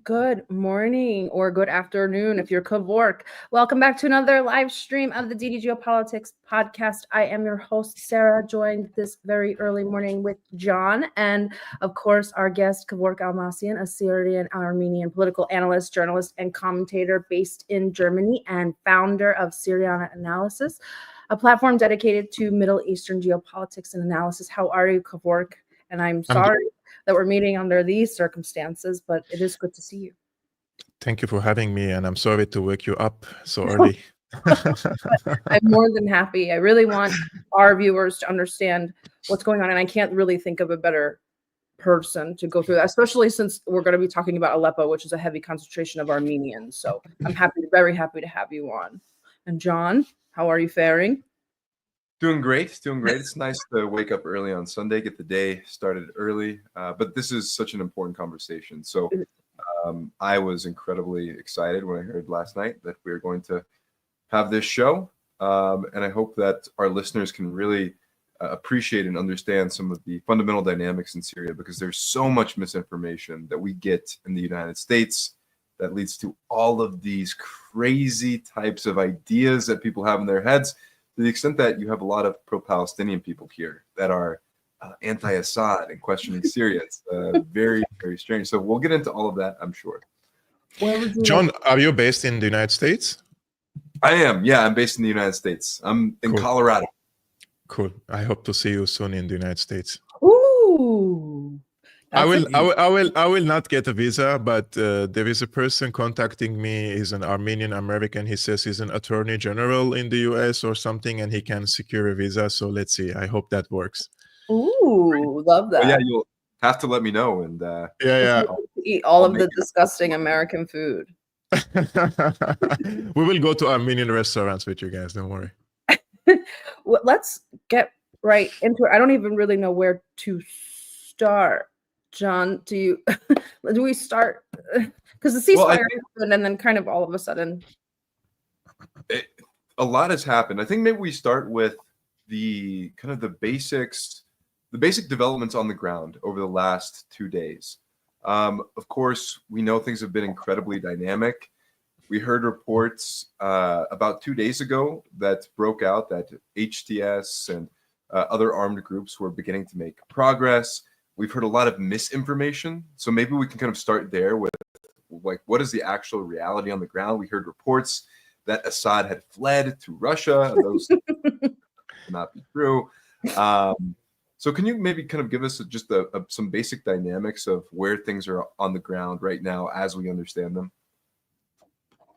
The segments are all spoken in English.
Good morning or good afternoon if you're Kevork. Welcome back to another live stream of the DD Geopolitics podcast. I am your host, Sarah, joined this very early morning with John and, of course, our guest, Kevork Almassian, a Syrian Armenian political analyst, journalist, and commentator based in Germany and founder of Syriana Analysis, a platform dedicated to Middle Eastern geopolitics and analysis. How are you, Kevork? And I'm sorry that we're meeting under these circumstances, but it is good to see you. Thank you for having me, and I'm sorry to wake you up so early. I'm more than happy. I really want our viewers to understand what's going on, and I can't really think of a better person to go through that, especially since we're going to be talking about Aleppo, which is a heavy concentration of Armenians. So I'm very happy to have you on. And John, how are you faring? Doing great. It's nice to wake up early on Sunday, get the day started early. But this is such an important conversation. So I was incredibly excited when I heard last night that we were going to have this show. And I hope that our listeners can really appreciate and understand some of the fundamental dynamics in Syria, because there's so much misinformation that we get in the United States that leads to all of these crazy types of ideas that people have in their heads, to the extent that you have a lot of pro-Palestinian people here that are anti-Assad and questioning Syria. It's very, very strange. So we'll get into all of that, I'm sure. John, are you based in the United States? I am. Yeah, I'm based in the United States. I'm in Colorado. Cool. I hope to see you soon in the United States. Ooh. I will not get a visa, but there is a person contacting me. He's an Armenian American. He says he's an attorney general in the US or something, and he can secure a visa. So let's see. I hope that works. Ooh, love that. Well, yeah, you'll have to let me know. And eat all of the disgusting American food. We will go to Armenian restaurants with you guys. Don't worry. Well, let's get right into it. I don't even really know where to start. John, do we start? Because the ceasefire happened, and then kind of all of a sudden, a lot has happened. I think maybe we start with the basic developments on the ground over the last 2 days. Of course, we know things have been incredibly dynamic. We heard reports about 2 days ago that broke out that HTS and other armed groups were beginning to make progress. We've heard a lot of misinformation. So maybe we can kind of start there with, like, what is the actual reality on the ground? We heard reports that Assad had fled to Russia. Those cannot be true. So can you maybe kind of give us just some basic dynamics of where things are on the ground right now as we understand them?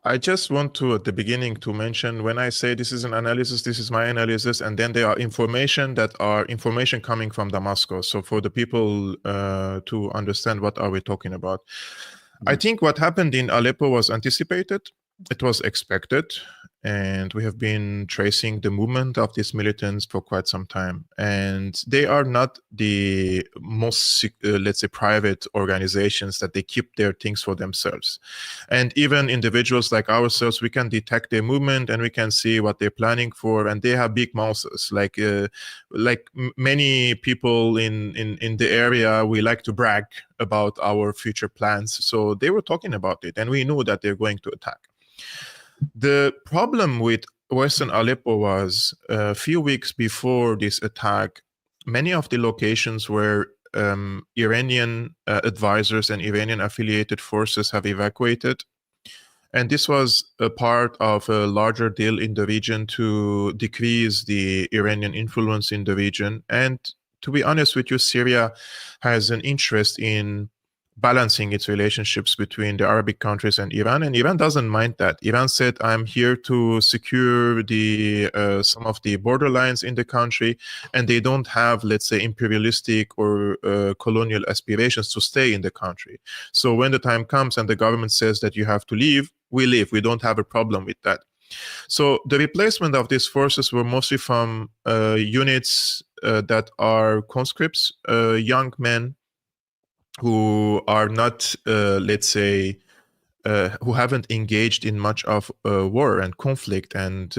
I just want to, at the beginning, to mention, when I say this is an analysis, this is my analysis, and then there are information coming from Damascus. So for the people to understand what are we talking about. I think what happened in Aleppo was anticipated. It was expected. And we have been tracing the movement of these militants for quite some time. And they are not the most, let's say, private organizations that they keep their things for themselves. And even individuals like ourselves, we can detect their movement and we can see what they're planning for. And they have big mouths. Like many people in the area, we like to brag about our future plans. So they were talking about it, and we knew that they're going to attack. The problem with Western Aleppo was a few weeks before this attack, many of the locations where Iranian advisors and Iranian affiliated forces have evacuated. And this was a part of a larger deal in the region to decrease the Iranian influence in the region. And to be honest with you, Syria has an interest in balancing its relationships between the Arabic countries and Iran doesn't mind that. Iran said, I'm here to secure some of the borderlines in the country, and they don't have, let's say, imperialistic or colonial aspirations to stay in the country. So when the time comes and the government says that you have to leave, we leave. We don't have a problem with that. So the replacement of these forces were mostly from units that are conscripts, young men, who are not, let's say, who haven't engaged in much of war and conflict, and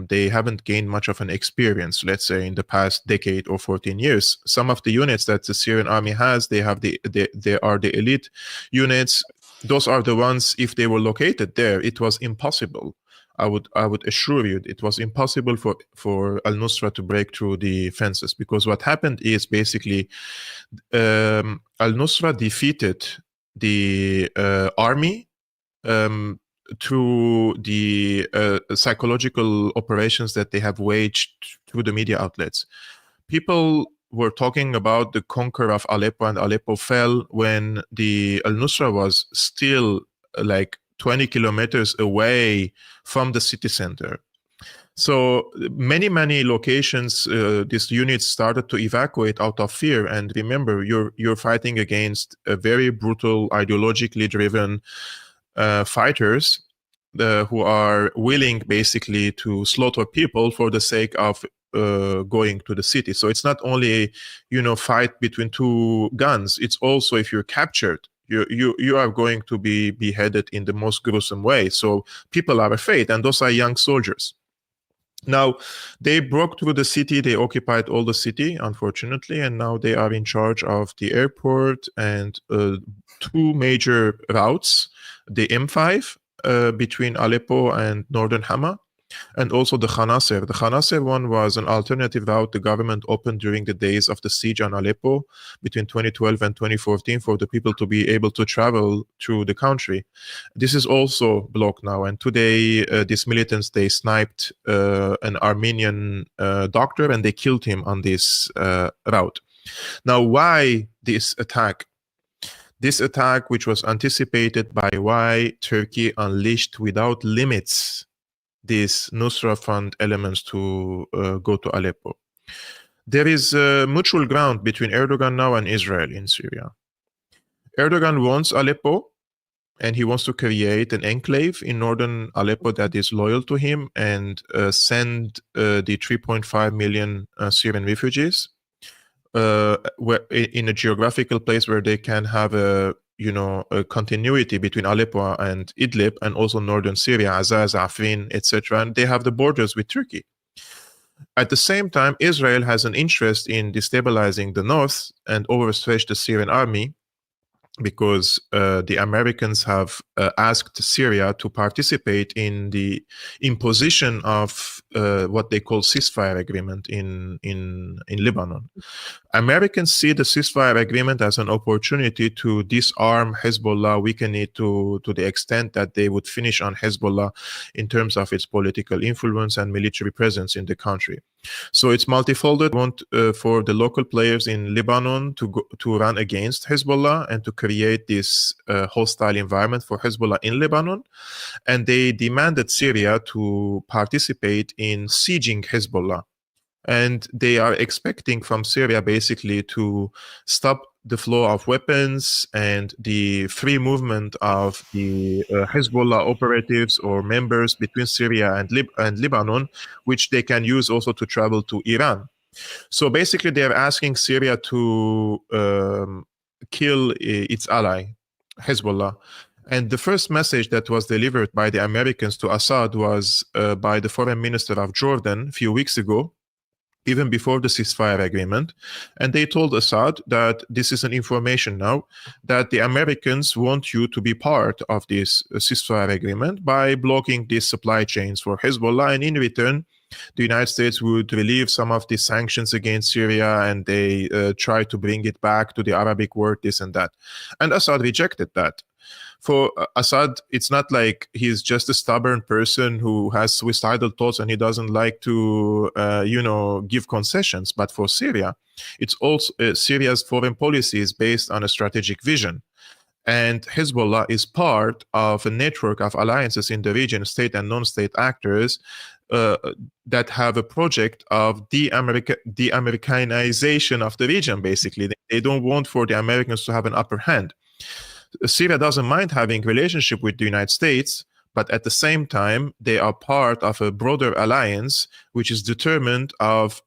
they haven't gained much of an experience, let's say, in the past decade or 14 years. Some of the units that the Syrian army has, they are the elite units. those are the ones, if they were located there, it was impossible. I would assure you it was impossible for al-Nusra to break through the fences, because what happened is basically al-Nusra defeated the army through the psychological operations that they have waged through the media outlets. People were talking about the conquer of Aleppo, and Aleppo fell when the al-Nusra was still like 20 kilometers away from the city center. So many locations, these units started to evacuate out of fear. And remember, you're fighting against a very brutal, ideologically driven fighters who are willing basically to slaughter people for the sake of going to the city. So it's not only fight between two guns. It's also, if you're captured, you are going to be beheaded in the most gruesome way. So people are afraid, and those are young soldiers. Now, they broke through the city, they occupied all the city, unfortunately, and now they are in charge of the airport and two major routes, the M5 between Aleppo and northern Hama, and also the Khanasser. The Khanasser one was an alternative route the government opened during the days of the siege on Aleppo between 2012 and 2014 for the people to be able to travel through the country. This is also blocked now, and today these militants, they sniped an Armenian doctor and they killed him on this route. Now, why this attack? This attack, which was anticipated by why Turkey unleashed without limits these Nusra Front elements to go to Aleppo. There is mutual ground between Erdogan now and Israel in Syria. Erdogan wants Aleppo, and he wants to create an enclave in northern Aleppo that is loyal to him and send the 3.5 million Syrian refugees in a geographical place where they can have a continuity between Aleppo and Idlib, and also northern Syria, Azaz, Afrin, etc. And they have the borders with Turkey. At the same time, Israel has an interest in destabilizing the north and overstretch the Syrian army, because the Americans have asked Syria to participate in the imposition of what they call ceasefire agreement in Lebanon. Americans see the ceasefire agreement as an opportunity to disarm Hezbollah, weaken it to the extent that they would finish on Hezbollah in terms of its political influence and military presence in the country. So it's multifolded. Want for the local players in Lebanon to run against Hezbollah and to create this hostile environment for Hezbollah in Lebanon, and they demanded Syria to participate in sieging Hezbollah. And they are expecting from Syria basically to stop the flow of weapons and the free movement of the Hezbollah operatives or members between Syria and Lebanon, which they can use also to travel to Iran. So basically, they are asking Syria to kill its ally, Hezbollah. And the first message that was delivered by the Americans to Assad was by the foreign minister of Jordan a few weeks ago, even before the ceasefire agreement. And they told Assad that this is an information now, that the Americans want you to be part of this ceasefire agreement by blocking these supply chains for Hezbollah. And in return, the United States would relieve some of the sanctions against Syria, and they try to bring it back to the Arabic world, this and that. And Assad rejected that. For Assad, it's not like he's just a stubborn person who has suicidal thoughts and he doesn't like to, give concessions. But for Syria, it's also Syria's foreign policy is based on a strategic vision. And Hezbollah is part of a network of alliances in the region, state and non-state actors that have a project of de-Americanization of the region, basically. They don't want for the Americans to have an upper hand. Syria doesn't mind having relationship with the United States, but at the same time, they are part of a broader alliance which is determined of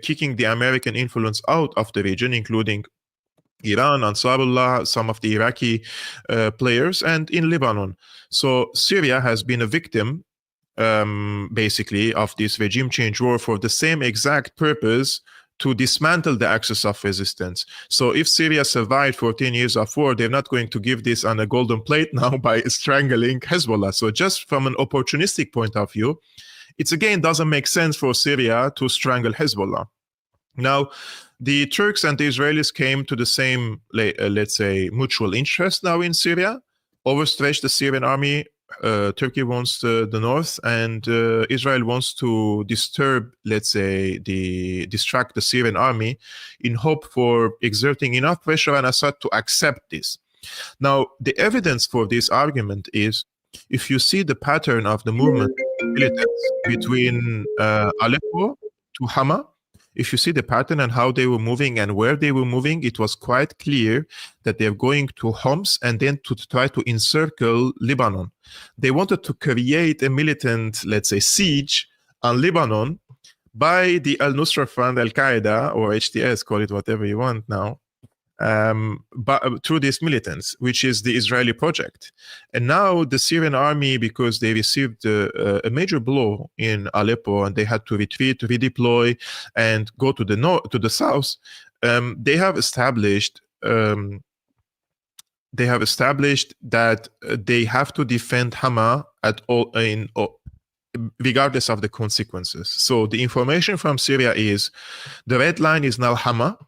kicking the American influence out of the region, including Iran, Ansarullah, some of the Iraqi players, and in Lebanon. So Syria has been a victim, basically, of this regime change war for the same exact purpose to dismantle the axis of resistance. So if Syria survived 14 years of war, they're not going to give this on a golden plate now by strangling Hezbollah. So just from an opportunistic point of view, it again doesn't make sense for Syria to strangle Hezbollah. Now, the Turks and the Israelis came to the same, let's say, mutual interest now in Syria, overstretch the Syrian army. Turkey wants the north, and Israel wants to disturb, let's say, distract the Syrian army in hope for exerting enough pressure on Assad to accept this. Now, the evidence for this argument is, if you see the pattern of the movement militants between Aleppo to Hama, if you see the pattern and how they were moving and where they were moving, it was quite clear that they're going to Homs and then to try to encircle Lebanon. They wanted to create a militant, let's say, siege on Lebanon by the Al-Nusra Front, Al-Qaeda, or HTS, call it whatever you want now, but through these militants, which is the Israeli project. And now the Syrian army, because they received a major blow in Aleppo and they had to retreat, redeploy, and go to the north, to the south, they have established that they have to defend Hama at all, regardless of the consequences. So the information from Syria is the red line is now Hama.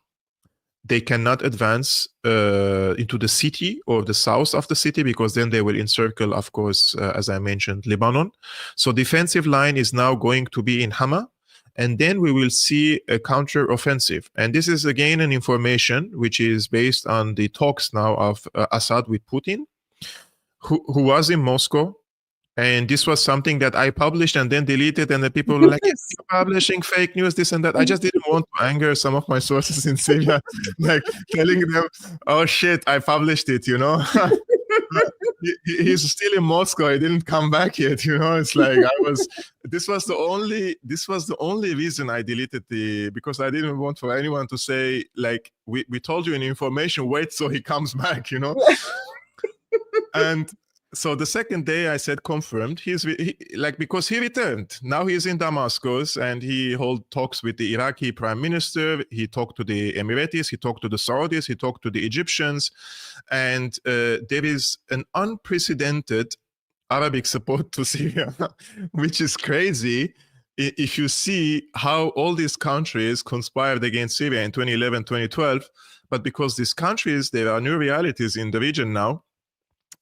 They cannot advance into the city or the south of the city, because then they will encircle, of course, as I mentioned, Lebanon. So defensive line is now going to be in Hama, and then we will see a counter-offensive. And this is again an information which is based on the talks now of Assad with Putin, who was in Moscow. And this was something that I published and then deleted, and the people were like, yes, you're publishing fake news, this and that. I just didn't want to anger some of my sources in Syria, like telling them, oh shit, I published it, you know. He's still in Moscow, he didn't come back yet, you know. It's like this was the only reason I deleted because I didn't want for anyone to say, like, we told you in information, wait so he comes back, you know. And so the second day I said confirmed, because he returned. Now he's in Damascus and he held talks with the Iraqi prime minister. He talked to the Emiratis, he talked to the Saudis, he talked to the Egyptians. And there is an unprecedented Arabic support to Syria, which is crazy if you see how all these countries conspired against Syria in 2011, 2012. But because these countries, there are new realities in the region now,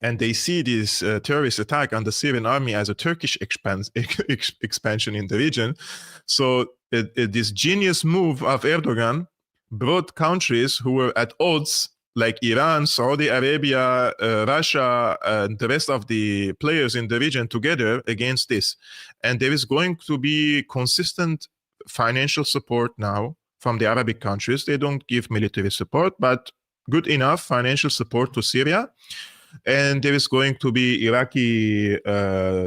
and they see this terrorist attack on the Syrian army as a Turkish expansion in the region. So this genius move of Erdogan brought countries who were at odds, like Iran, Saudi Arabia, Russia, and the rest of the players in the region together against this. And there is going to be consistent financial support now from the Arabic countries. They don't give military support, but good enough financial support to Syria. And there is going to be Iraqi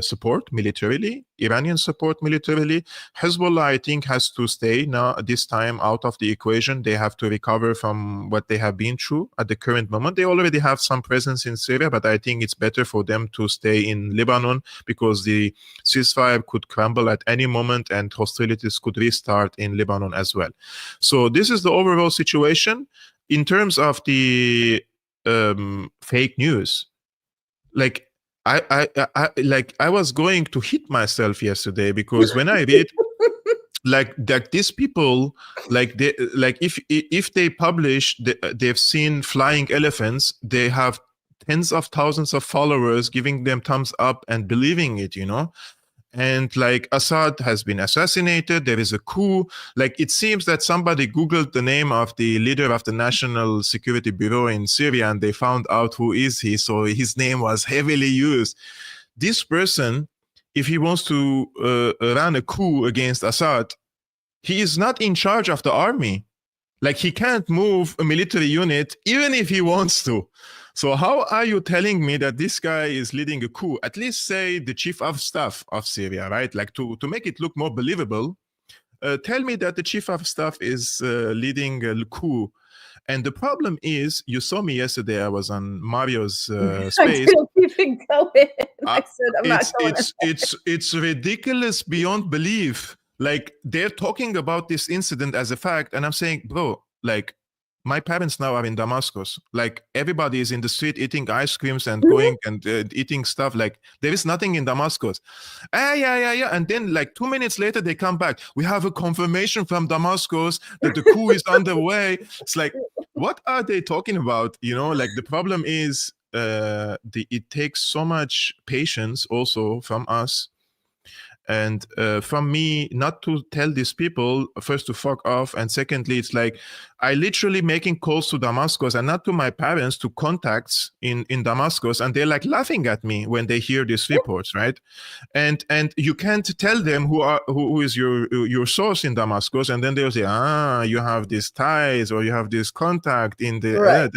support militarily, Iranian support militarily. Hezbollah, I think, has to stay now this time out of the equation. They have to recover from what they have been through at the current moment. They already have some presence in Syria, but I think it's better for them to stay in Lebanon, because the ceasefire could crumble at any moment and hostilities could restart in Lebanon as well. So this is the overall situation. In terms of the fake news, like I was going to hit myself yesterday, because when I read like that these people, if they publish they've seen flying elephants, they have tens of thousands of followers giving them thumbs up and believing it, you know. And like Assad has been assassinated, there is a coup. Like it seems that somebody Googled the name of the leader of the National Security Bureau in Syria and they found out who is he. So his name was heavily used. This person, if he wants to run a coup against Assad, he is not in charge of the army. Like he can't move a military unit even if he wants to. So how are you telling me that this guy is leading a coup? At least say the chief of staff of Syria, right? Like to make it look more believable, tell me that the chief of staff is leading a coup. And the problem is, you saw me yesterday, I was on Mario's space. I didn't keep it going. I said, I'm not going. It's ridiculous beyond belief. Like they're talking about this incident as a fact, and I'm saying, bro, like my parents now are in Damascus. Like everybody is in the street eating ice creams and going and eating stuff. Like there is nothing in Damascus. Yeah. And then like 2 minutes later, they come back. We have a confirmation from Damascus that the coup is underway. It's like, what are they talking about? You know, like the problem is it takes so much patience also from us. And from me, not to tell these people, first to fuck off, and secondly, it's like I literally making calls to Damascus and not to my parents, to contacts in Damascus, and they're like laughing at me when they hear these reports, right? And you can't tell them who is your source in Damascus, and then they'll say, you have these ties or you have this contact in the, Right.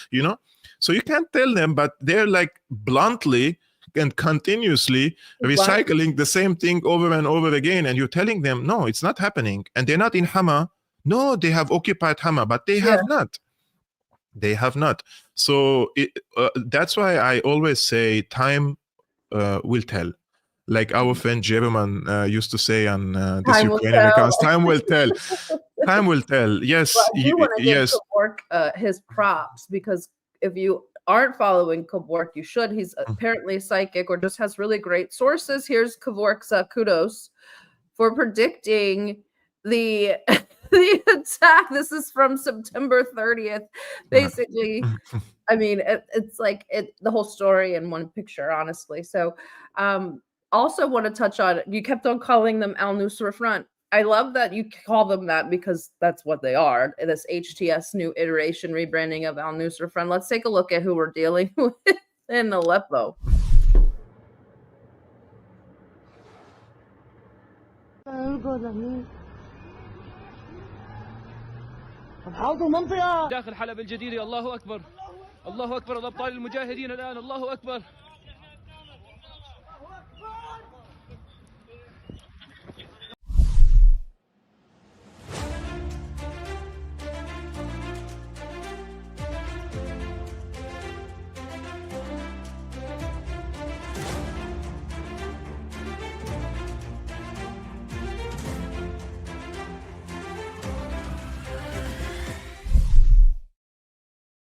you know, so you can't tell them, but they're like bluntly and continuously recycling the same thing over and over again, and you're telling them, no, it's not happening, and they're not in Hama. No, they have occupied Hama, but they have not. They have not. So that's why I always say time will tell. Like our friend Jeremy used to say on this Ukrainian accounts, time will tell. Time will tell. Yes. Well, I do want to give yes. Kevork his props, because if you aren't following Kevork, you should. He's apparently psychic or just has really great sources. Here's Kevork's kudos for predicting the the attack. This is from September 30th. Basically, I mean, it's like the whole story in one picture, honestly. So, also want to touch on, you kept on calling them Al-Nusra Front. I love that you call them that, because that's what they are. This HTS new iteration rebranding of Al-Nusra Front. Let's take a look at who we're dealing with in Aleppo. داخل حلب الجديدة. الله أكبر، الله أكبر، الأبطال المجاهدين الآن. الله أكبر.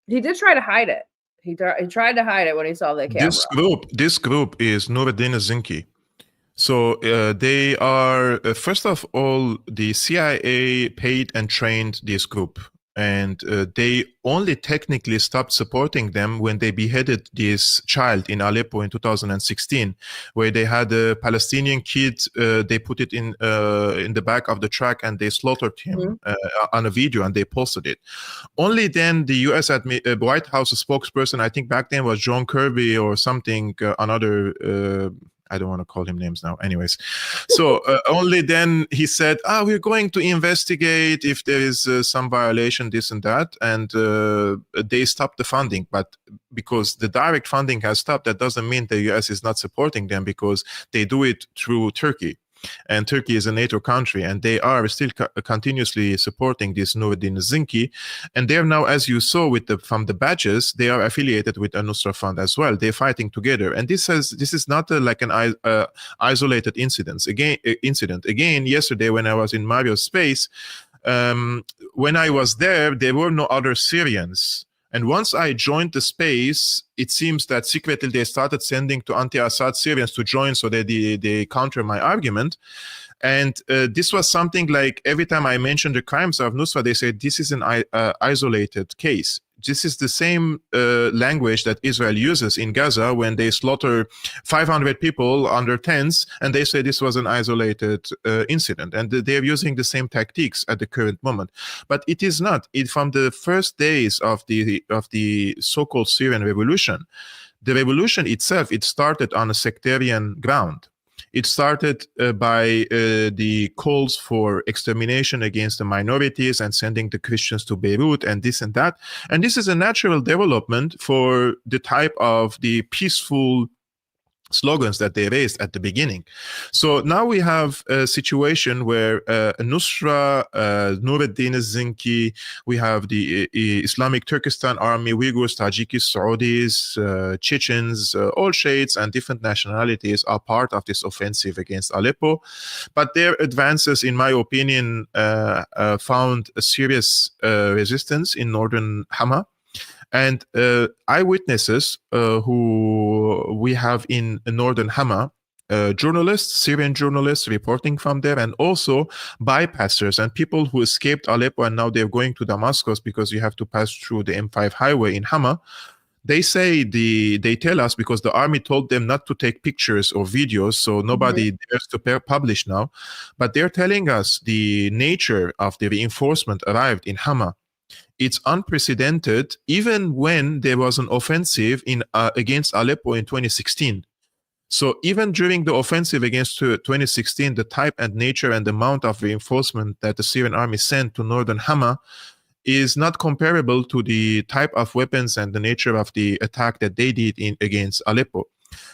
He did try to hide it. He tried to hide it when he saw the camera. This group is Nuruddin Zinki. So they are, first of all, the CIA paid and trained this group. And they only technically stopped supporting them when they beheaded this child in Aleppo in 2016, where they had a Palestinian kid. They put it in the back of the truck and they slaughtered him on a video, and they posted it. Only then the U.S. White House spokesperson, I think back then was John Kirby or something, another. I don't want to call him names now. Anyways, so only then he said, we're going to investigate if there is some violation, this and that. And they stopped the funding. But because the direct funding has stopped, that doesn't mean the US is not supporting them, because they do it through Turkey. And Turkey is a NATO country, and they are still continuously supporting this Nuruddin Zinki. And they're now, as you saw from the badges, they are affiliated with Al-Nusra Front as well. They're fighting together, and this is not like an isolated incident. Again, yesterday when I was in Mario's space, when I was there were no other Syrians. And once I joined the space, it seems that secretly they started sending to anti-Assad Syrians to join, so that they counter my argument. And this was something like every time I mentioned the crimes of Nusra, they said this is an isolated case. This is the same language that Israel uses in Gaza when they slaughter 500 people under tents, and they say this was an isolated incident. And they're using the same tactics at the current moment. But it is not. From the first days of the so-called Syrian revolution, the revolution itself, it started on a sectarian ground. It started by the calls for extermination against the minorities and sending the Christians to Beirut and this and that. And this is a natural development for the type of the peaceful slogans that they raised at the beginning. So now we have a situation where Nusra, Nuruddin al-Zinki, we have the Islamic Turkestan Army, Uyghurs, Tajikis, Saudis, Chechens, all shades and different nationalities are part of this offensive against Aleppo. But their advances, in my opinion, found a serious resistance in northern Hama. And eyewitnesses who we have in northern Hama, journalists, Syrian journalists reporting from there, and also bypassers and people who escaped Aleppo and now they're going to Damascus because you have to pass through the M5 highway in Hama. They say they tell us, because the army told them not to take pictures or videos, so nobody dares to publish now. But they're telling us the nature of the reinforcement arrived in Hama. It's unprecedented, even when there was an offensive against Aleppo in 2016. So even during the offensive against 2016, the type and nature and amount of reinforcement that the Syrian army sent to northern Hama is not comparable to the type of weapons and the nature of the attack that they did against Aleppo.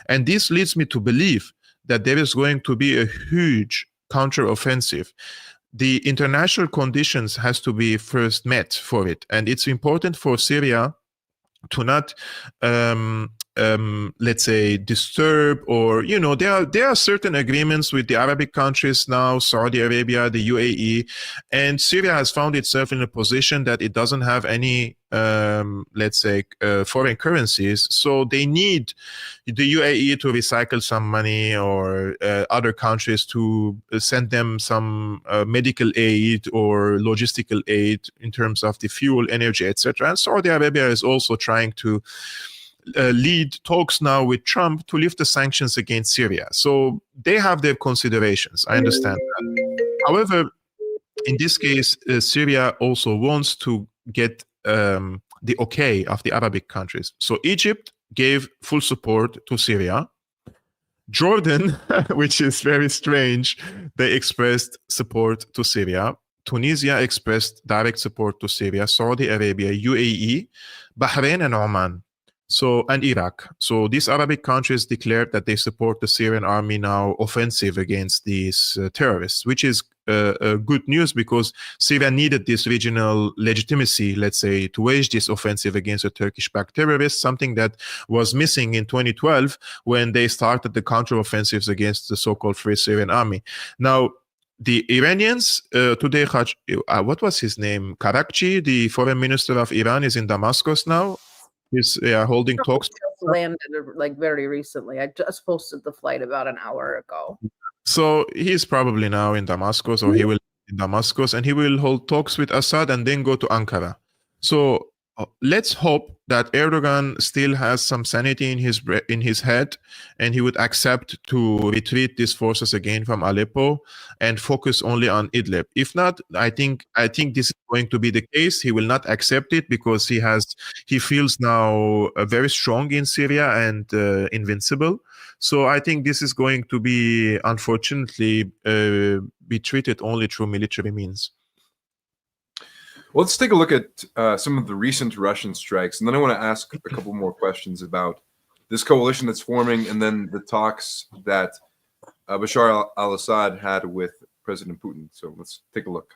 And this leads me to believe that there is going to be a huge counteroffensive. The international conditions has to be first met for it. And it's important for Syria to not, let's say, disturb, or, you know, there are certain agreements with the Arabic countries now, Saudi Arabia, the UAE, and Syria has found itself in a position that it doesn't have any, let's say, foreign currencies. So they need the UAE to recycle some money, or other countries to send them some medical aid or logistical aid in terms of the fuel, energy, etc. And Saudi Arabia is also trying to lead talks now with Trump to lift the sanctions against Syria. So they have their considerations. I understand that. However, in this case, Syria also wants to get the okay of the Arabic countries. So Egypt gave full support to Syria. Jordan, which is very strange, they expressed support to Syria. Tunisia expressed direct support to Syria. Saudi Arabia, UAE, Bahrain, and Oman. So, and Iraq. So these Arabic countries declared that they support the Syrian army now offensive against these terrorists, which is good news, because Syria needed this regional legitimacy, let's say, to wage this offensive against the Turkish-backed terrorists, something that was missing in 2012 when they started the counteroffensives against the so-called Free Syrian Army. Now, the Iranians, today, what was his name? Karakchi, the foreign minister of Iran, is in Damascus now. He's holding talks. Just landed like very recently. I just posted the flight about an hour ago. So he's probably now in Damascus, or he will be in Damascus, and he will hold talks with Assad and then go to Ankara. So let's hope that Erdogan still has some sanity in his head, and he would accept to retreat these forces again from Aleppo and focus only on Idlib. If not, I think this is going to be the case. He will not accept it because he feels now very strong in Syria and invincible. So I think this is going to be, unfortunately, be treated only through military means. Well, let's take a look at some of the recent Russian strikes, and then I want to ask a couple more questions about this coalition that's forming, and then the talks that Bashar al-Assad had with President Putin. So let's take a look.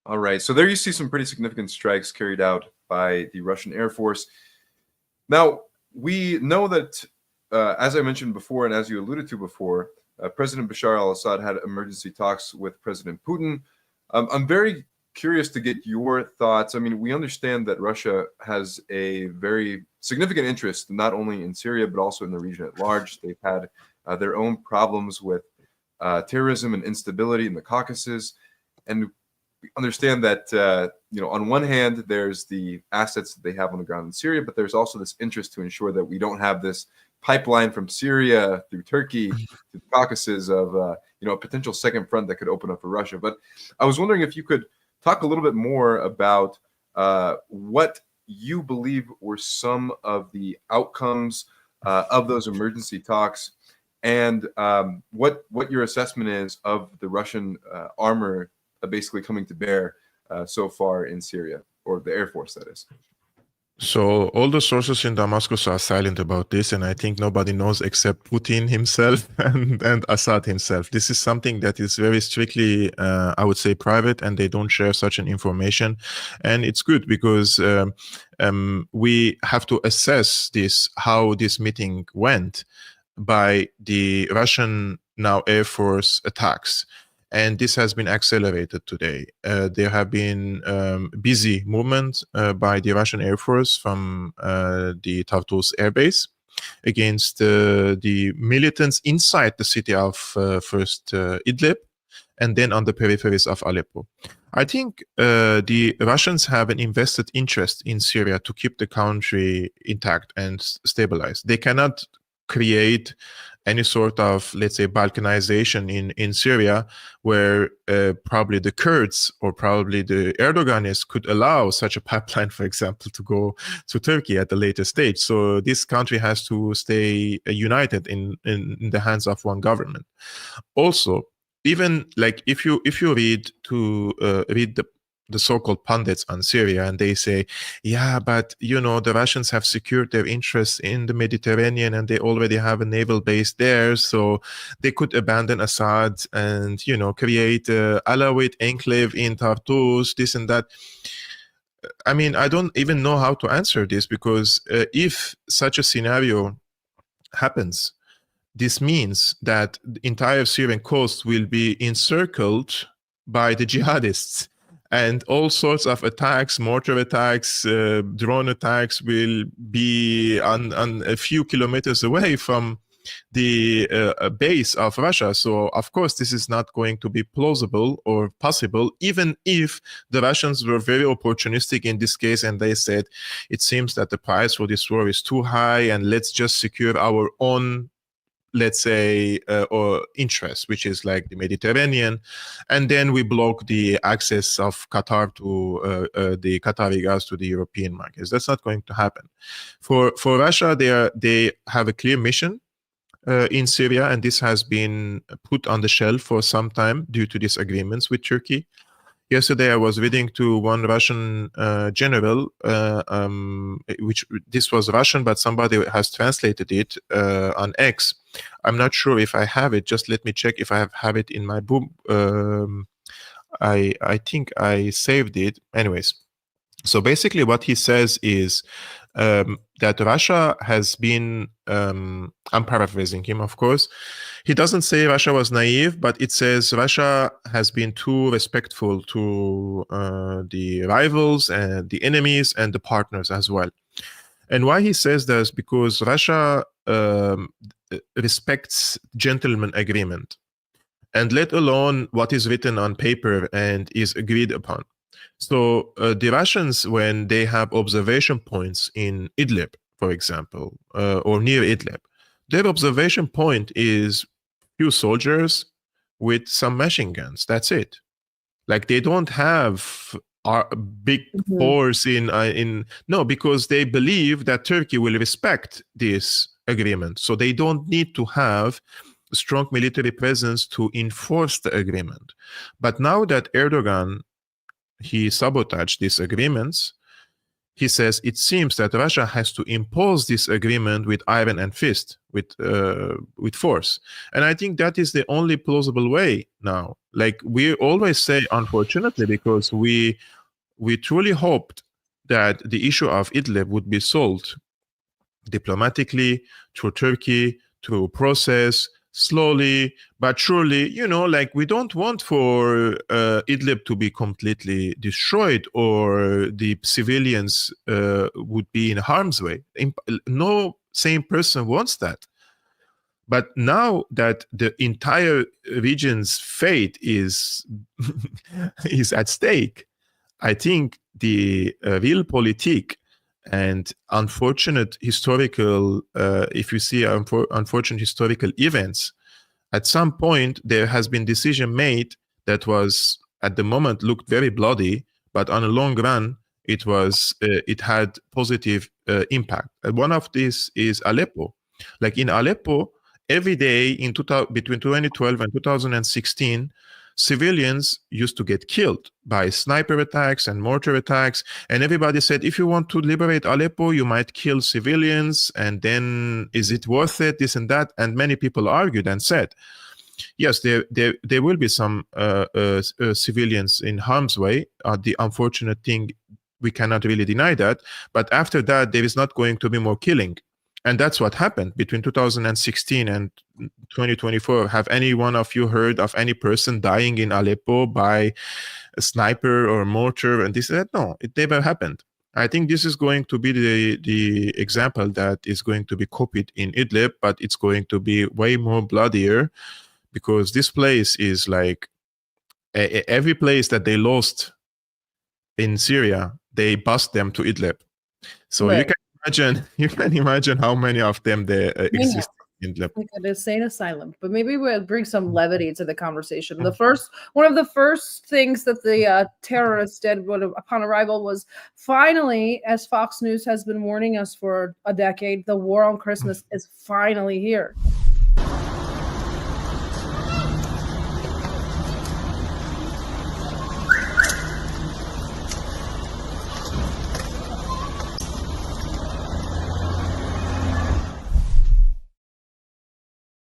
All right, so there you see some pretty significant strikes carried out by the Russian Air Force. Now, we know that, as I mentioned before, and as you alluded to before, President Bashar al-Assad had emergency talks with President Putin. I'm very curious to get your thoughts. I mean, we understand that Russia has a very significant interest, not only in Syria, but also in the region at large. They've had their own problems with terrorism and instability in the Caucasus. And we understand that, on one hand, there's the assets that they have on the ground in Syria, but there's also this interest to ensure that we don't have this pipeline from Syria through Turkey to the Caucasus of, a potential second front that could open up for Russia. But I was wondering if you could talk a little bit more about what you believe were some of the outcomes of those emergency talks, and what your assessment is of the Russian armor basically coming to bear so far in Syria, or the Air Force, that is. So all the sources in Damascus are silent about this, and I think nobody knows except Putin himself and Assad himself. This is something that is very strictly, I would say, private, and they don't share such an information. And it's good because we have to assess how this meeting went by the Russian now Air Force attacks. And this has been accelerated today. There have been busy movements by the Russian Air Force from the Tartus Air Base against the militants inside the city of first Idlib, and then on the peripheries of Aleppo. I think the Russians have an invested interest in Syria to keep the country intact and stabilized. They cannot create any sort of, let's say, balkanization in Syria, where probably the Kurds or probably the Erdoganists could allow such a pipeline, for example, to go to Turkey at a later stage. So this country has to stay united in the hands of one government. Also, even like if you read the so-called pundits on Syria, and they say, yeah, but the Russians have secured their interests in the Mediterranean and they already have a naval base there, so they could abandon Assad and create a Alawite enclave in Tartus, this and that. I mean, I don't even know how to answer this, because if such a scenario happens, this means that the entire Syrian coast will be encircled by the jihadists. And all sorts of attacks, mortar attacks, drone attacks will be on a few kilometers away from the base of Russia. So, of course, this is not going to be plausible or possible, even if the Russians were very opportunistic in this case and they said, it seems that the price for this war is too high and let's just secure our own, let's say, or interest, which is like the Mediterranean, and then we block the access of Qatar to the Qatari gas to the European markets. That's not going to happen. For Russia, they have a clear mission in Syria, and this has been put on the shelf for some time due to disagreements with Turkey. Yesterday, I was reading to one Russian general, which this was Russian, but somebody has translated it on X. I'm not sure if I have it. Just let me check if I have it in my book. I think I saved it. Anyways, so basically what he says is that Russia has been, I'm paraphrasing him, of course. He doesn't say Russia was naive, but it says Russia has been too respectful to the rivals and the enemies and the partners as well. And why he says that is because Russia respects gentleman agreement, and let alone what is written on paper and is agreed upon. So the Russians, when they have observation points in Idlib, for example, or near Idlib, their observation point is few soldiers with some machine guns. That's it. Like, they don't have a big force no, because they believe that Turkey will respect this agreement. So they don't need to have a strong military presence to enforce the agreement. But now that Erdogan, he sabotaged these agreements, he says it seems that Russia has to impose this agreement with iron and fist, with force. And I think that is the only plausible way now. Like, we always say, unfortunately, because we truly hoped that the issue of Idlib would be solved diplomatically, through Turkey, through process, slowly but surely. Like, we don't want for Idlib to be completely destroyed, or the civilians would be in harm's way. No sane person wants that. But now that the entire region's fate is is at stake, I think the realpolitik and unfortunate historical, if you see unfortunate historical events, at some point there has been decision made that was at the moment looked very bloody, but on a long run it had positive impact. And one of these is Aleppo. Like in Aleppo, every day between 2012 and 2016, civilians used to get killed by sniper attacks and mortar attacks. And everybody said, if you want to liberate Aleppo, you might kill civilians. And then, is it worth it? This and that. And many people argued and said, yes, there will be some civilians in harm's way. The unfortunate thing, we cannot really deny that. But after that, there is not going to be more killing. And that's what happened between 2016 and 2024. Have any one of you heard of any person dying in Aleppo by a sniper or mortar? And this and that? No, it never happened. I think this is going to be the example that is going to be copied in Idlib, but it's going to be way more bloodier, because this place is like every place that they lost in Syria, they bust them to Idlib. So Right. you can imagine how many of them there exist in Idlib. Like an insane asylum. But maybe we'll bring some levity to the conversation. One of the first things that the terrorists did upon arrival was finally, as Fox News has been warning us for a decade, the war on Christmas is finally here.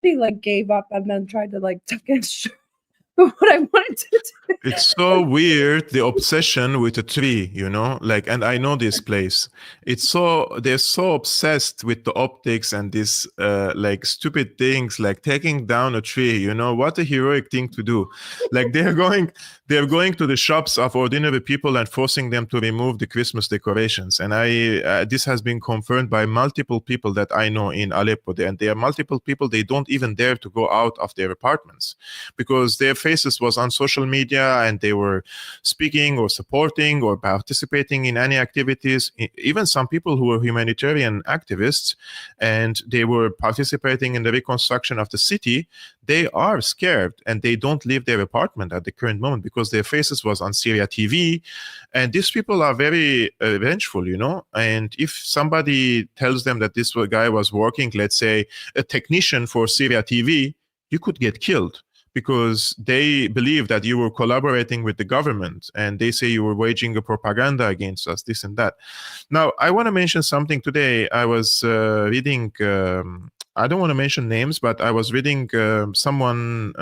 He like gave up and then tried to like tuck in what I wanted to do. It's so weird, the obsession with a tree, like, and I know this place. They're so obsessed with the optics and this like stupid things, like taking down a tree. What a heroic thing to do. Like they're going to the shops of ordinary people and forcing them to remove the Christmas decorations. And this has been confirmed by multiple people that I know in Aleppo. And there are multiple people, they don't even dare to go out of their apartments because their faces was on social media and they were speaking or supporting or participating in any activities. Even some people who were humanitarian activists and they were participating in the reconstruction of the city, they are scared and they don't leave their apartment at the current moment because their faces was on Syria TV. And these people are very vengeful, and if somebody tells them that this guy was working, let's say a technician for Syria TV, you could get killed, because they believe that you were collaborating with the government and they say you were waging a propaganda against us, this and that. Now, I want to mention something today. I was reading, I don't want to mention names, but I was reading someone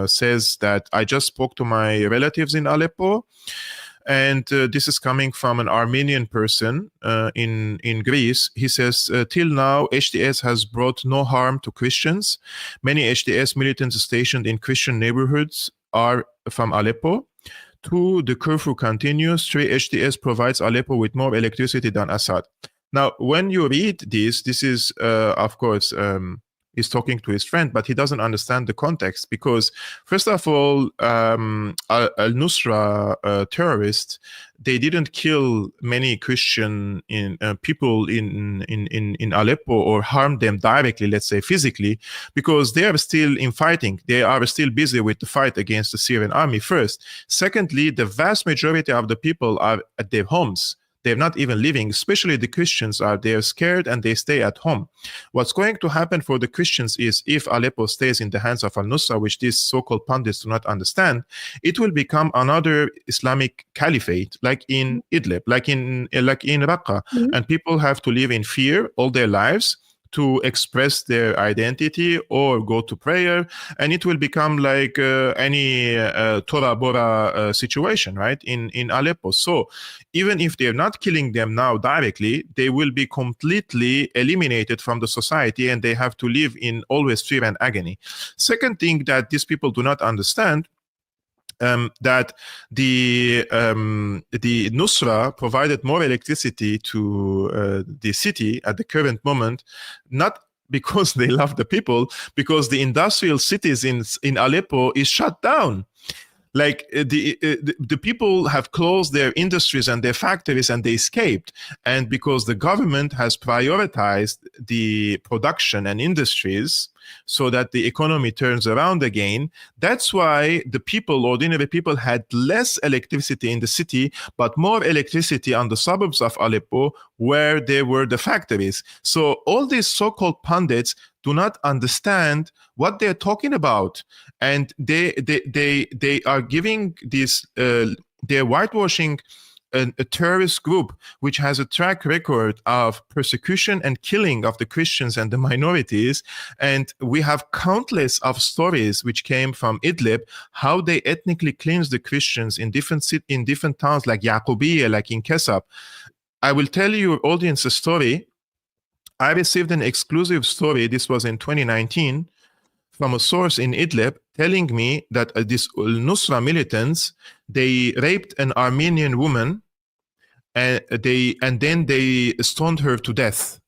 says that I just spoke to my relatives in Aleppo. And this is coming from an Armenian person in Greece. He says, till now, HTS has brought no harm to Christians. Many HTS militants stationed in Christian neighborhoods are from Aleppo. 2, the curfew continues. 3, HTS provides Aleppo with more electricity than Assad. Now, when you read this is, of course, he's talking to his friend, but he doesn't understand the context because, first of all, al-Nusra terrorists, they didn't kill many Christian people in Aleppo or harm them directly, let's say physically, because they are still in fighting. They are still busy with the fight against the Syrian army first. Secondly, the vast majority of the people are at their homes. They're not even living, especially the Christians they're scared and they stay at home. What's going to happen for the Christians is if Aleppo stays in the hands of al-Nusra, which these so-called pundits do not understand, it will become another Islamic caliphate, like in Idlib, like in Raqqa. And people have to live in fear all their lives to express their identity or go to prayer, and it will become like any Tora Bora situation, right, in Aleppo. So even if they're not killing them now directly, they will be completely eliminated from the society, and they have to live in always fear and agony. Second thing that these people do not understand, that the Nusra provided more electricity to the city at the current moment, not because they love the people, because the industrial cities in Aleppo is shut down. Like the people have closed their industries and their factories, and they escaped. And because the government has prioritized the production and industries so that the economy turns around again, that's why the people, ordinary people, had less electricity in the city, but more electricity on the suburbs of Aleppo where there were the factories. So all these so-called pundits do not understand what they're talking about, and they are giving this they're whitewashing a terrorist group which has a track record of persecution and killing of the Christians and the minorities. And we have countless of stories which came from Idlib, how they ethnically cleansed the Christians in different towns like Yaqubiyya, like in Kesab. I will tell your audience a story. I received an exclusive story, this was in 2019, from a source in Idlib telling me that these Nusra militants, they raped an Armenian woman, and then they stoned her to death.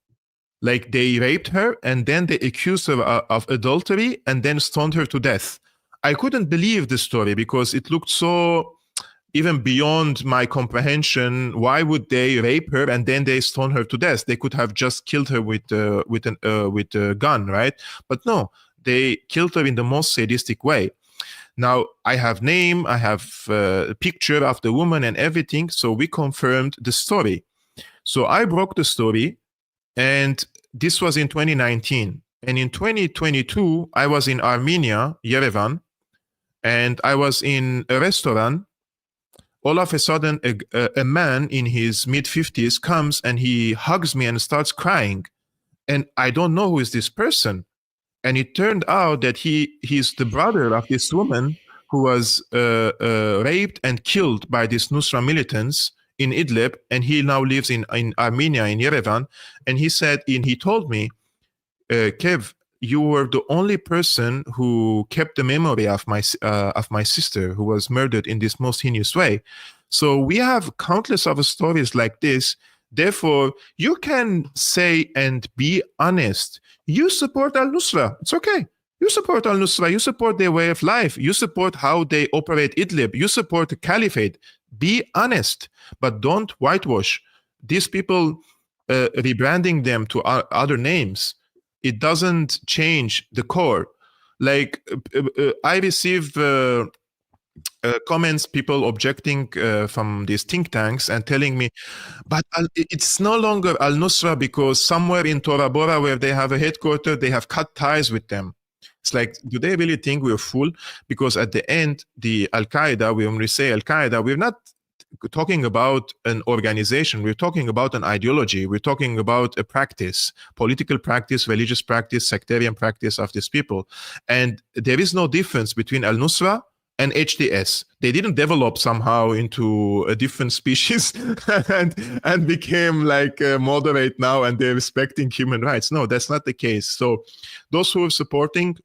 Like, they raped her and then they accused her of adultery and then stoned her to death. I couldn't believe the story because it looked so even beyond my comprehension. Why would they rape her and then they stone her to death? They could have just killed her with a gun, right? But no, they killed her in the most sadistic way. Now, I have name, I have a picture of the woman and everything, so we confirmed the story. So I broke the story, and this was in 2019. And in 2022, I was in Armenia, Yerevan, and I was in a restaurant. All of a sudden, a man in his mid-50s comes and he hugs me and starts crying. And I don't know who is this person. And it turned out that he's the brother of this woman who was raped and killed by these Nusra militants in Idlib, and he now lives in Armenia, in Yerevan. And he told me, Kev, you were the only person who kept the memory of my sister who was murdered in this most heinous way. So we have countless other stories like this. Therefore, you can say and be honest. You support al-Nusra. It's okay. You support al-Nusra. You support their way of life. You support how they operate Idlib. You support the caliphate. Be honest, but don't whitewash. These people, rebranding them to other names, it doesn't change the core. Like, I receive comments, people objecting from these think tanks and telling me, but it's no longer al-Nusra because somewhere in Tora Bora, where they have a headquarters, they have cut ties with them. It's like, do they really think we're fool? Because at the end, the Al-Qaeda, when we say Al-Qaeda, we're not talking about an organization. We're talking about an ideology. We're talking about a practice, political practice, religious practice, sectarian practice of these people. And there is no difference between al-Nusra and HTS. They didn't develop somehow into a different species and became like moderate now and they're respecting human rights. No, that's not the case. So those who are supporting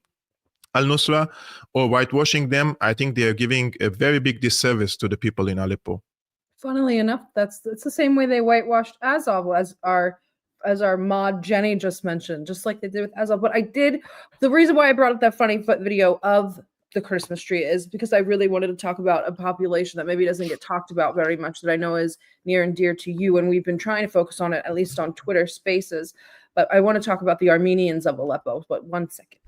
al-Nusra or whitewashing them, I think they are giving a very big disservice to the people in Aleppo. Funnily enough, it's the same way they whitewashed Azov, as our mod Jenny just mentioned, just like they did with Azov. But the reason why I brought up that funny video of the Christmas tree is because I really wanted to talk about a population that maybe doesn't get talked about very much, that I know is near and dear to you, and we've been trying to focus on it, at least on Twitter Spaces. But I want to talk about the Armenians of Aleppo. But 1 second.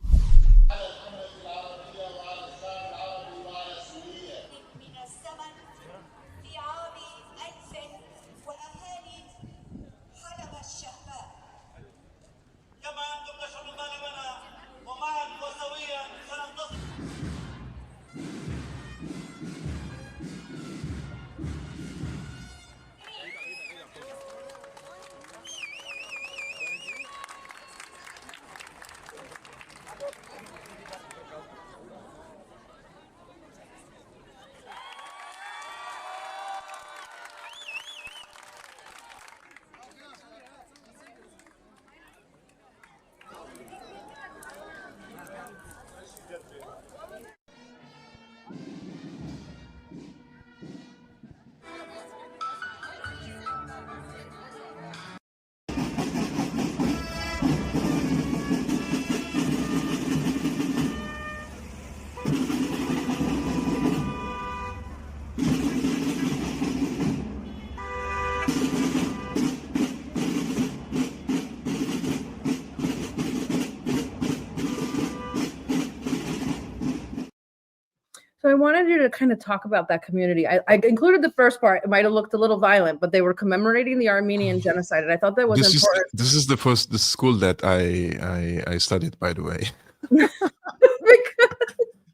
I wanted you to kind of talk about that community. I included the first part. It might have looked a little violent, but they were commemorating the Armenian genocide, and I thought that was important. This is the school that I studied, by the way.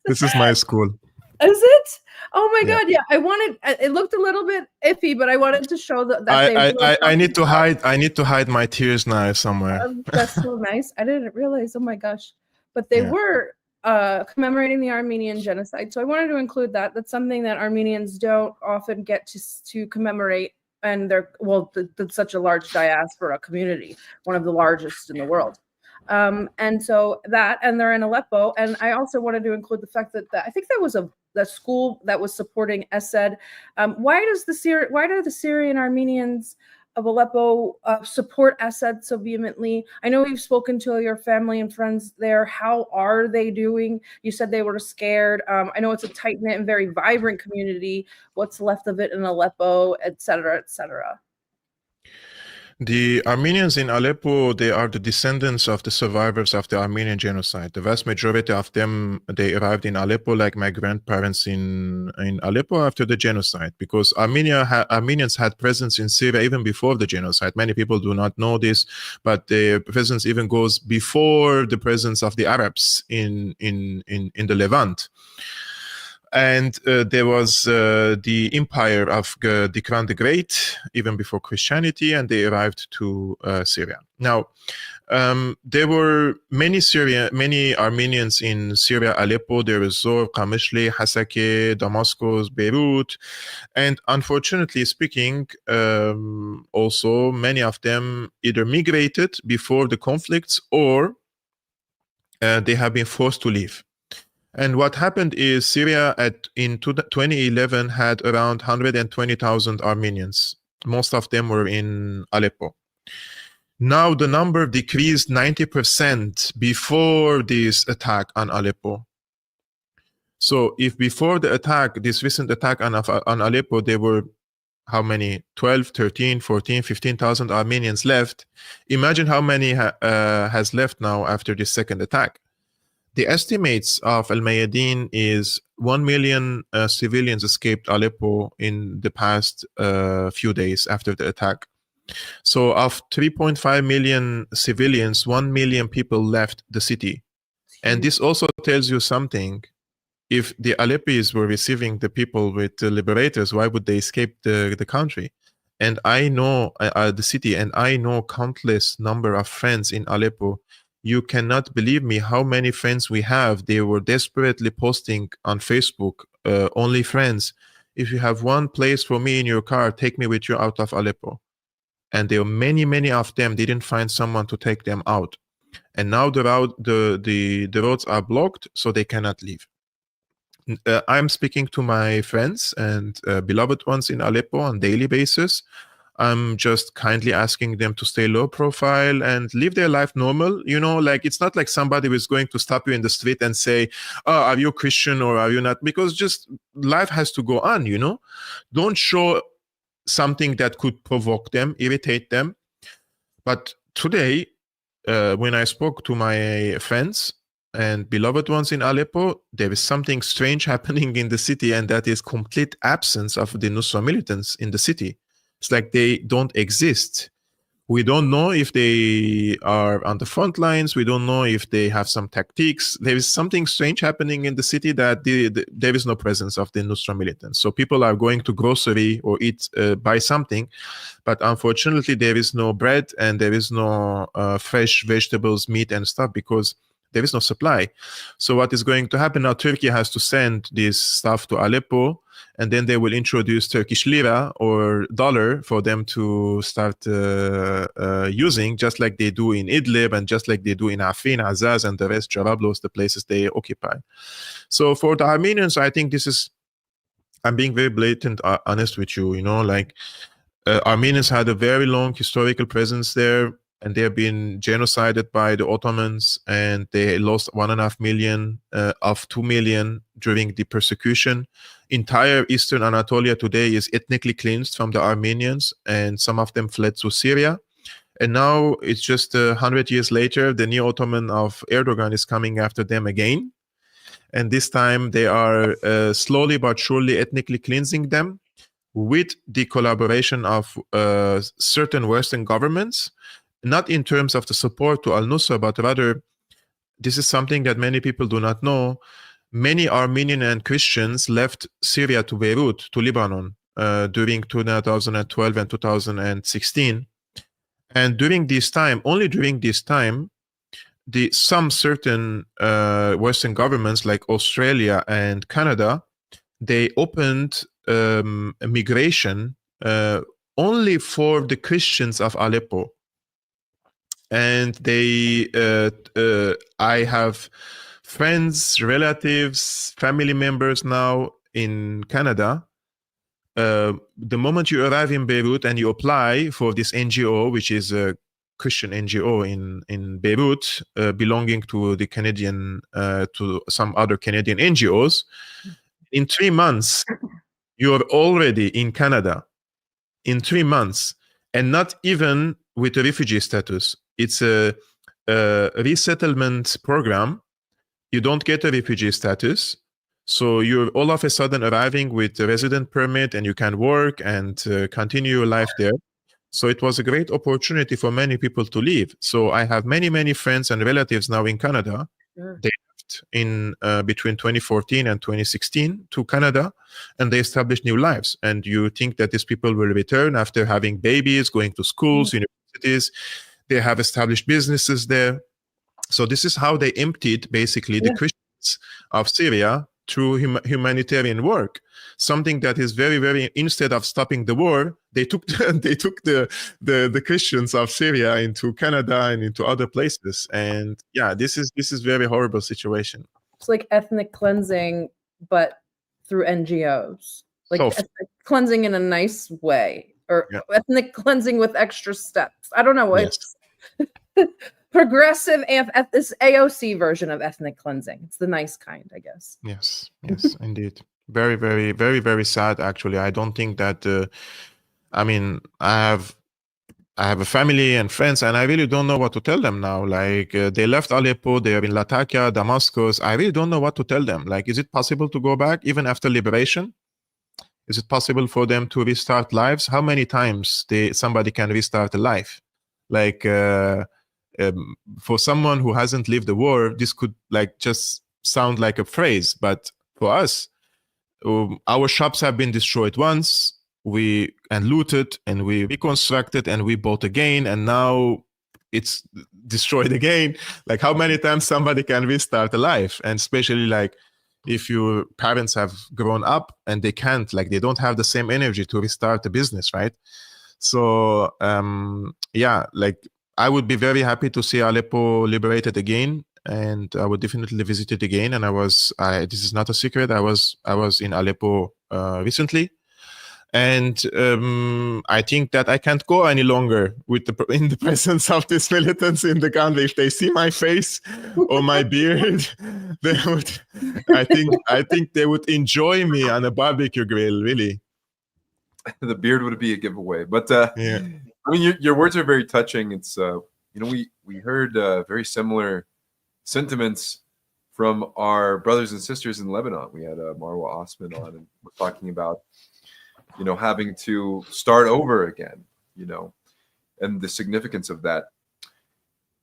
This is my school. Is it? Oh my God! Yeah, I wanted. It looked a little bit iffy, but I wanted to show that. I need to hide. I need to hide my tears now somewhere. That's so nice. I didn't realize. Oh my gosh! But they were commemorating the Armenian genocide, so I wanted to include that. That's something that Armenians don't often get to commemorate, and they're such a large diaspora community, one of the largest in the world. And so that, and they're in Aleppo. And I also wanted to include the fact that I think that was the school that was supporting Assad. Why do the Syrian Armenians of Aleppo support Assad so vehemently? I know you've spoken to your family and friends there. How are they doing? You said they were scared. I know it's a tight-knit and very vibrant community. What's left of it in Aleppo, et cetera, et cetera. The Armenians in Aleppo, they are the descendants of the survivors of the Armenian genocide. The vast majority of them, they arrived in Aleppo like my grandparents in Aleppo after the genocide, because Armenians had presence in Syria even before the genocide. Many people do not know this, but their presence even goes before the presence of the Arabs in the Levant. And there was the empire of Dikran the Great, even before Christianity, and they arrived to Syria. Now, there were many Armenians in Syria, Aleppo. There was Zor, Qamishli, Hasake, Damascus, Beirut, and unfortunately speaking, also many of them either migrated before the conflicts or they have been forced to leave. And what happened is Syria in 2011 had around 120,000 Armenians. Most of them were in Aleppo. Now the number decreased 90% before this attack on Aleppo. So if before the attack, this recent attack on Aleppo, there were how many? 12, 13, 14, 15,000 Armenians left. Imagine how many has left now after this second attack. The estimates of Al-Mayadeen is 1 million civilians escaped Aleppo in the past few days after the attack. So of 3.5 million civilians, 1 million people left the city. And this also tells you something. If the Aleppis were receiving the people with the liberators, why would they escape the country? And I know the city, and I know countless number of friends in Aleppo. You cannot believe me how many friends we have. They were desperately posting on Facebook, only friends. If you have one place for me in your car, take me with you out of Aleppo. And there are many of them didn't find someone to take them out. And now the roads are blocked, so they cannot leave. I'm speaking to my friends and beloved ones in Aleppo on a daily basis. I'm just kindly asking them to stay low profile and live their life normal. You know, like it's not like somebody is going to stop you in the street and say, oh, are you Christian or are you not? Because just life has to go on, you know. Don't show something that could provoke them, irritate them. But today, when I spoke to my friends and beloved ones in Aleppo, there is something strange happening in the city, and that is complete absence of the Nusra militants in the city. It's like they don't exist. We don't know if they are on the front lines. We don't know if they have some tactics. There is something strange happening in the city that there is no presence of the Nusra militants. So people are going to grocery or buy something, but unfortunately there is no bread and there is no fresh vegetables, meat and stuff because there is no supply. So what is going to happen now? Turkey has to send this stuff to Aleppo, and then they will introduce Turkish lira or dollar for them to start using, just like they do in Idlib and just like they do in Afrin, Azaz, and the rest, Jarablus, the places they occupy. So for the Armenians, I think this is, I'm being very blatant, honest with you, you know, like Armenians had a very long historical presence there, and they have been genocided by the Ottomans, and they lost 1.5 million of 2 million during the persecution. Entire Eastern Anatolia today is ethnically cleansed from the Armenians, and some of them fled to Syria. And now it's just 100 years later, the new Ottoman of Erdogan is coming after them again. And this time they are slowly but surely ethnically cleansing them with the collaboration of certain Western governments, not in terms of the support to al-Nusra, but rather, this is something that many people do not know. Many Armenian and Christians left Syria to Beirut, to Lebanon, during 2012 and 2016. And during this time, only during this time, some certain Western governments like Australia and Canada, they opened a migration only for the Christians of Aleppo. And I have friends, relatives, family members now in Canada. The moment you arrive in Beirut and you apply for this NGO, which is a Christian NGO in Beirut, belonging to the Canadian, to some other Canadian NGOs, in 3 months, you are already in Canada. In 3 months, and not even with a refugee status. It's a resettlement program. You don't get a refugee status. So you're all of a sudden arriving with a resident permit and you can work and continue your life there. So it was a great opportunity for many people to leave. So I have many, many friends and relatives now in Canada. Sure. They left in between 2014 and 2016 to Canada, and they established new lives. And you think that these people will return after having babies, going to schools, universities. They have established businesses there. So this is how they emptied basically the Christians of Syria through humanitarian work. Something that is very, very, instead of stopping the war, they took the Christians of Syria into Canada and into other places. And yeah, this is very horrible situation. It's like ethnic cleansing, but through NGOs. Like ethnic cleansing in a nice way, or ethnic cleansing with extra steps. I don't know what it's progressive this AOC version of ethnic cleansing. It's the nice kind, I guess. Yes, indeed. Very, very, very, very sad. Actually, I don't think that. I mean, I have a family and friends, and I really don't know what to tell them now. Like they left Aleppo, they are in Latakia, Damascus. I really don't know what to tell them. Like, is it possible to go back even after liberation? Is it possible for them to restart lives? How many times somebody can restart a life? Like for someone who hasn't lived the war, this could like just sound like a phrase, but for us, our shops have been destroyed once, and looted, and we reconstructed, and we bought again, and now it's destroyed again. Like, how many times somebody can restart a life? And especially like if your parents have grown up and they can't, like they don't have the same energy to restart a business, right? So yeah, like I would be very happy to see Aleppo liberated again, and I would definitely visit it again. And this is not a secret, I was in Aleppo recently, and I think that I can't go any longer in the presence of these militants in the country. If they see my face or my beard, they would. I think they would enjoy me on a barbecue grill. Really, the beard would be a giveaway. But yeah. I mean, your words are very touching. It's we heard very similar sentiments from our brothers and sisters in Lebanon. We had Marwa Osman on, and we're talking about having to start over again, and the significance of that.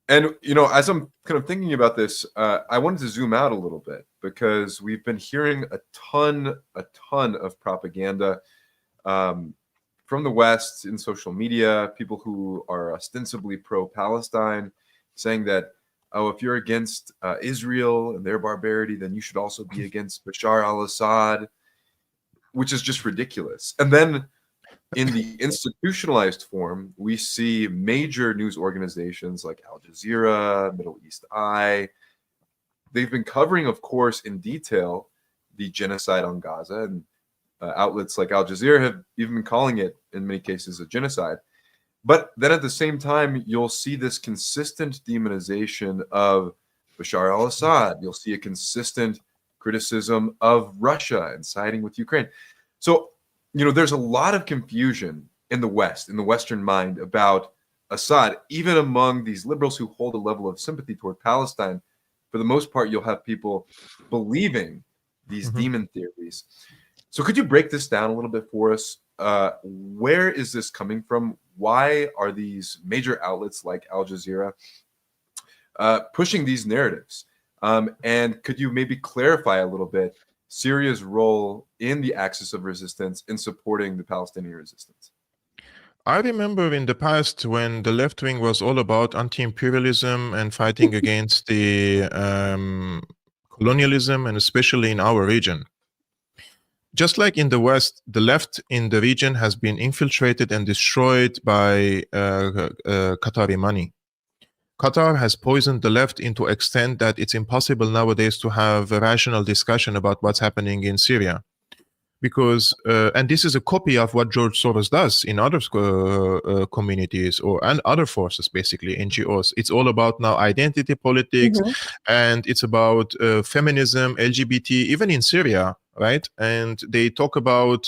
And as I'm kind of thinking about this, I wanted to zoom out a little bit, because we've been hearing a ton of propaganda from the West in social media, people who are ostensibly pro-Palestine, saying that, oh, if you're against Israel and their barbarity, then you should also be against Bashar al-Assad, which is just ridiculous. And then in the institutionalized form, we see major news organizations like Al Jazeera, Middle East Eye. They've been covering, of course, in detail the genocide on Gaza, and outlets like Al Jazeera have even been calling it, in many cases, a genocide. But then at the same time, you'll see this consistent demonization of Bashar al-Assad. You'll see a consistent criticism of Russia and siding with Ukraine. So, there's a lot of confusion in the West, in the Western mind, about Assad, even among these liberals who hold a level of sympathy toward Palestine. for the most part, you'll have people believing these demon theories. So could you break this down a little bit for us? Where is this coming from? Why are these major outlets like Al Jazeera pushing these narratives? And could you maybe clarify a little bit Syria's role in the axis of resistance in supporting the Palestinian resistance? I remember in the past when the left wing was all about anti-imperialism and fighting against the colonialism, and especially in our region. Just like in the West, the left in the region has been infiltrated and destroyed by Qatari money. Qatar has poisoned the left into extent that it's impossible nowadays to have a rational discussion about what's happening in Syria. Because, and this is a copy of what George Soros does in other communities and other forces, basically, NGOs. It's all about now identity politics, and it's about feminism, LGBT, even in Syria, right? And they talk about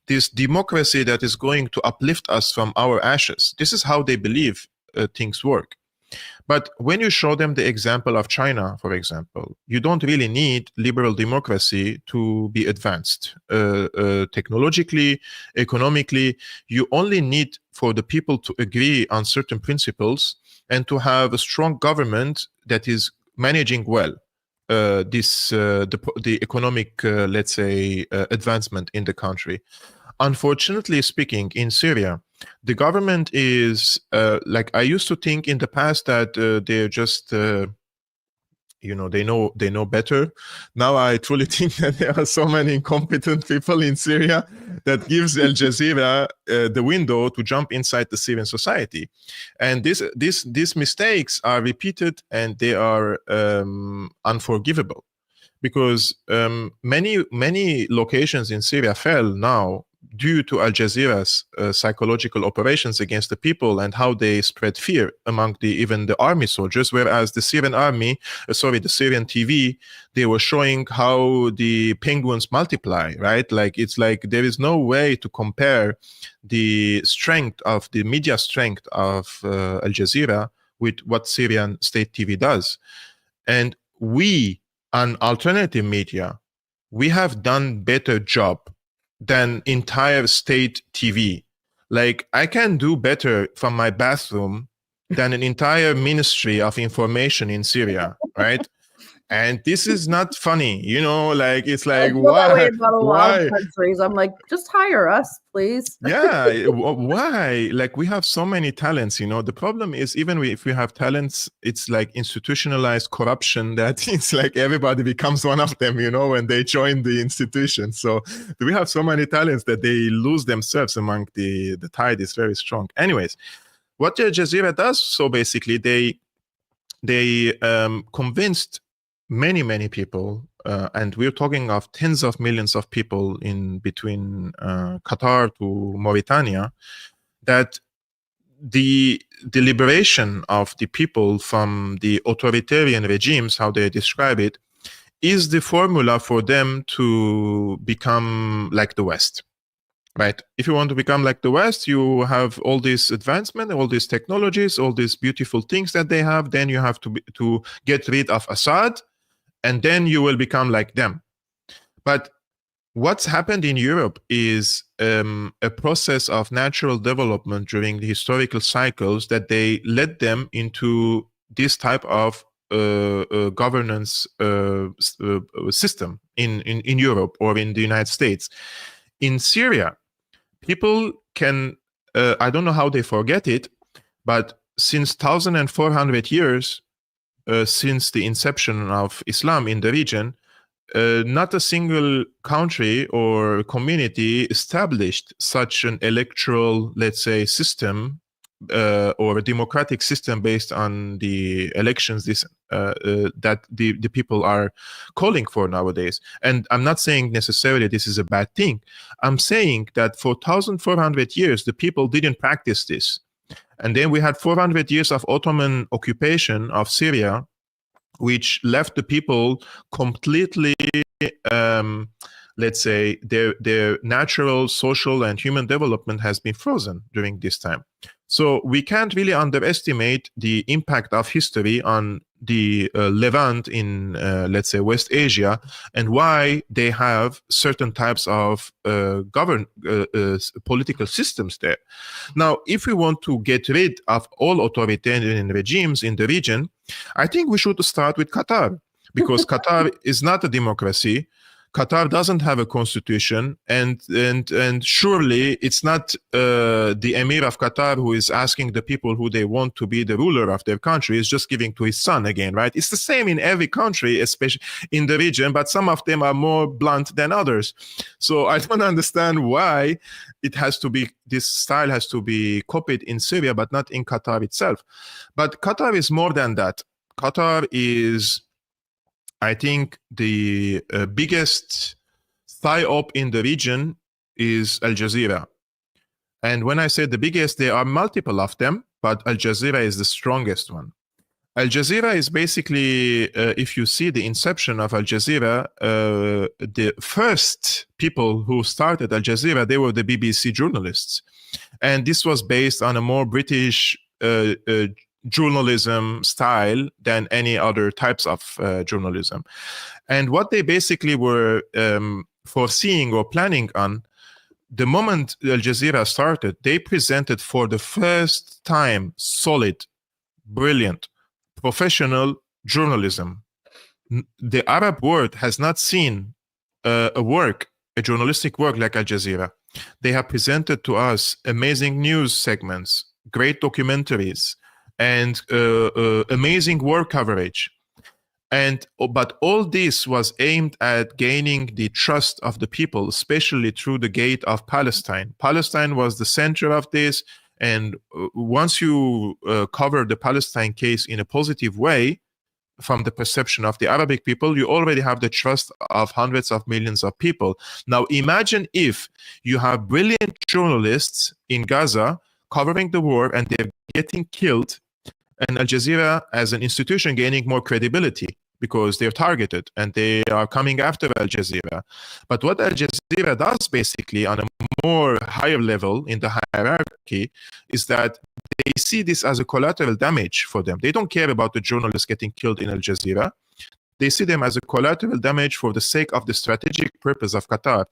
this democracy that is going to uplift us from our ashes. This is how they believe things work. But when you show them the example of China, for example, you don't really need liberal democracy to be advanced. Technologically, economically, you only need for the people to agree on certain principles and to have a strong government that is managing well the economic, let's say, advancement in the country. Unfortunately speaking, in Syria, the government is like, I used to think in the past that they're just they know better. Now I truly think that there are so many incompetent people in Syria that gives Al Jazeera the window to jump inside the Syrian society, and these mistakes are repeated and they are unforgivable, because many locations in Syria fell now due to Al Jazeera's psychological operations against the people and how they spread fear among even the army soldiers, whereas the Syrian army, the Syrian TV, they were showing how the penguins multiply, right? Like, it's like there is no way to compare the strength of the media strength of Al Jazeera with what Syrian state TV does. And we, on alternative media, we have done better job than entire state TV. Like, I can do better from my bathroom than an entire ministry of information in Syria, right? And this is not funny, like, it's like, why? Countries. I'm like, just hire us, please. Yeah, why? Like, we have so many talents, The problem is, even if we have talents, it's like institutionalized corruption that it's like everybody becomes one of them, when they join the institution. So we have so many talents that they lose themselves among the tide is very strong. Anyways, what Al Jazeera does, so basically they convinced many people, and we're talking of tens of millions of people in between Qatar to Mauritania, that the liberation of the people from the authoritarian regimes, how they describe it, is the formula for them to become like the West. Right. If you want to become like the West, you have all this advancement, all these technologies, all these beautiful things that they have. Then you have to get rid of Assad, and then you will become like them. But what's happened in Europe is a process of natural development during the historical cycles that they led them into this type of governance system in Europe or in the United States. In Syria, people can, I don't know how they forget it, but since 1,400 years, since the inception of Islam in the region, not a single country or community established such an electoral, let's say, system or a democratic system based on the elections that the people are calling for nowadays. And I'm not saying necessarily this is a bad thing. I'm saying that for 1,400 years, the people didn't practice this. And then we had 400 years of Ottoman occupation of Syria, which left the people completely, let's say, their natural social and human development has been frozen during this time. So we can't really underestimate the impact of history on the Levant in, let's say, West Asia, and why they have certain types of political systems there. Now, if we want to get rid of all authoritarian regimes in the region, I think we should start with Qatar, because Qatar is not a democracy. Qatar doesn't have a constitution, and surely it's not the emir of Qatar who is asking the people who they want to be the ruler of their country. Is just giving to his son again, right? It's the same in every country, especially in the region, but some of them are more blunt than others. So I don't understand why it has to be, this style has to be copied in Syria, but not in Qatar itself. But Qatar is more than that. Qatar is, I think, the biggest PSYOP in the region is Al Jazeera. And when I say the biggest, there are multiple of them, but Al Jazeera is the strongest one. Al Jazeera is basically, if you see the inception of Al Jazeera, the first people who started Al Jazeera, they were the BBC journalists. And this was based on a more British journalism style than any other types of journalism. And what they basically were foreseeing or planning on, the moment Al Jazeera started, they presented for the first time solid, brilliant, professional journalism. The Arab world has not seen a journalistic work like Al Jazeera. They have presented to us amazing news segments, great documentaries, and amazing war coverage. But all this was aimed at gaining the trust of the people, especially through the gate of Palestine. Palestine was the center of this, and once you cover the Palestine case in a positive way, from the perception of the Arabic people, you already have the trust of hundreds of millions of people. Now imagine if you have brilliant journalists in Gaza covering the war and they're getting killed, and Al Jazeera as an institution gaining more credibility because they're targeted and they are coming after Al Jazeera. But what Al Jazeera does basically on a more higher level in the hierarchy is that they see this as a collateral damage for them. They don't care about the journalists getting killed in Al Jazeera. They see them as a collateral damage for the sake of the strategic purpose of Qatar.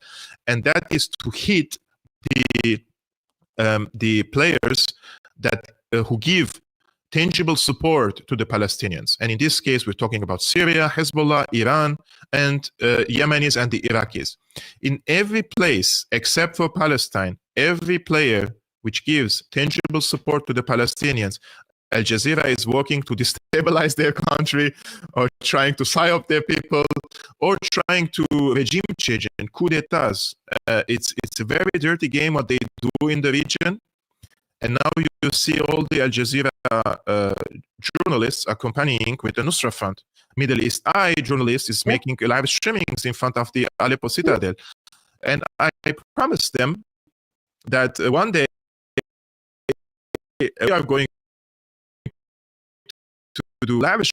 And that is to hit the players that who give tangible support to the Palestinians. And in this case, we're talking about Syria, Hezbollah, Iran, and Yemenis and the Iraqis. In every place, except for Palestine, every player which gives tangible support to the Palestinians, Al Jazeera is working to destabilize their country, or trying to psyop their people, or trying to regime change and coup d'etats. It's a very dirty game what they do in the region. And now you see all the Al Jazeera journalists accompanying with the Nusra Fund. Middle East Eye journalist is making live streamings in front of the Aleppo citadel. And I promised them that one day we are going to do live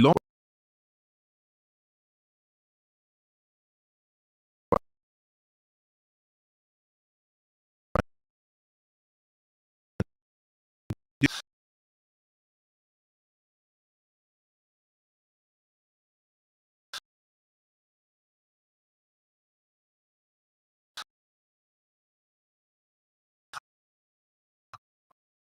long